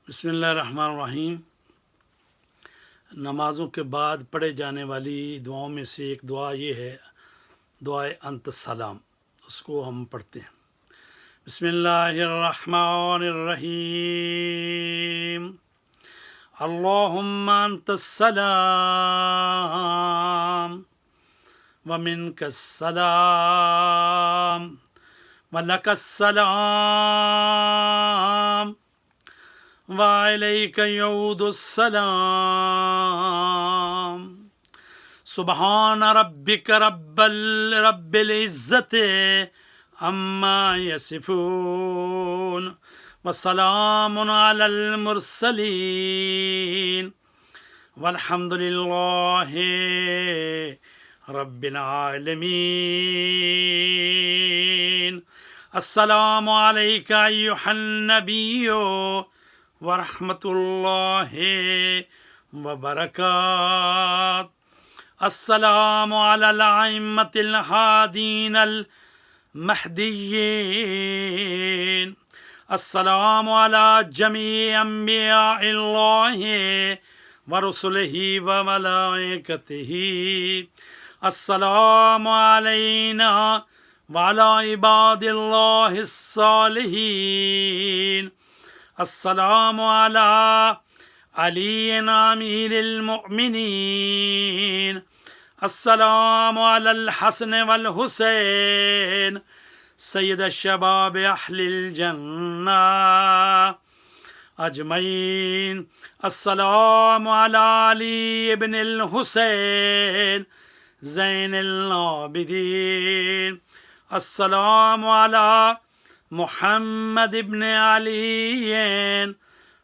बिस्मिल्लाहिर्रहमानिर्रहीम। नमाज़ों के बाद पढ़े जाने वाली दुआओं में से एक दुआ ये है, दुआए अंत सलाम। उसको हम पढ़ते हैं। बिस्मिल्लाहिर्रहमानिर्रहीम। अल्लाहुम्मा अंतस्सलाम व मिनकस्सलाम व लकस्सलाम व अलैका यऊदुस्सलाम। सुबहान रब्बिक रब्बिल इज़्ज़ति अम्मा यसिफून व सलामुन अलल मुरसलीन वल्हम्दुलिल्लाहि रब्बिल आलमीन। अस्सलामु अलैका अय्युहन नबिय्यु व रहमतुल्लाहि व बरकात। अस्सलामु अलल अइम्मतिल हादीनल महदिय्यीन। अस्सलामु अला जमी अंबियाइल्लाहि व रुसुलिहि व मलाइकतिहि। अस्सलामु अलैना व अला इबादिल्लाहिस सालिहीन। अस्सलामु अला अलीन अमीरिल मुमिनीन। अस्सलामु अलल हसन वल हुसैन सय्यद शबाब अहलिल जन्ना अजमईन। अस्सलामु अला अली इब्निल हुसैन ज़ैनिल आबिदीन। अस्सलामु अला मुहम्मद इब्न अलीयन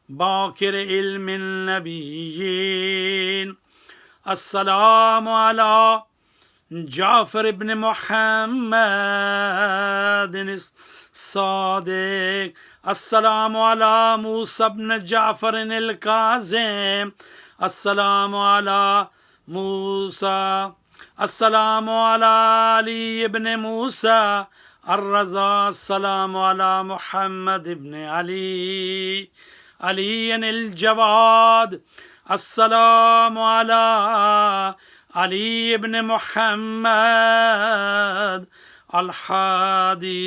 बाकिर इल्मिन नबिय्यीन। अस्सलामु अला जाफर इब्न मुहम्मद सादिक। अस्सलामु अला मूसा इब्न जाफर अल काज़िम। अस्सलामु अला मूसा। अस्सलामु अला अली इब्न मूसा अर्रज़ा। अस्सलामु अला मुहम्मद इब्न अली अल जवाद। अस्सलामु अला अली इब्न मुहम्मद अल हादी।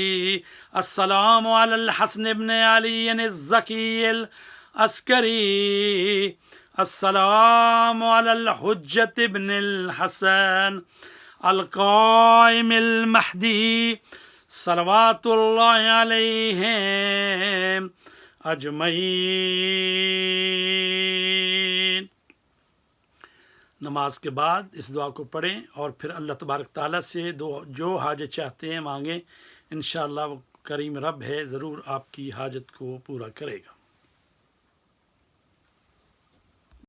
अस्सलामु अलल हसन इब्न अली अल ज़की अल अस्करी। अस्सलामु अलल हुज्जत इब्न अल हसन अल क़ाइम अल महदी सलवातुल्लाहि अलैहिम अजमईन। नमाज के बाद इस दुआ को पढ़ें और फिर अल्लाह तबारक ताला से जो हाजत चाहते हैं मांगें। इंशाअल्लाह वो करीम रब है, ज़रूर आपकी हाजत को पूरा करेगा।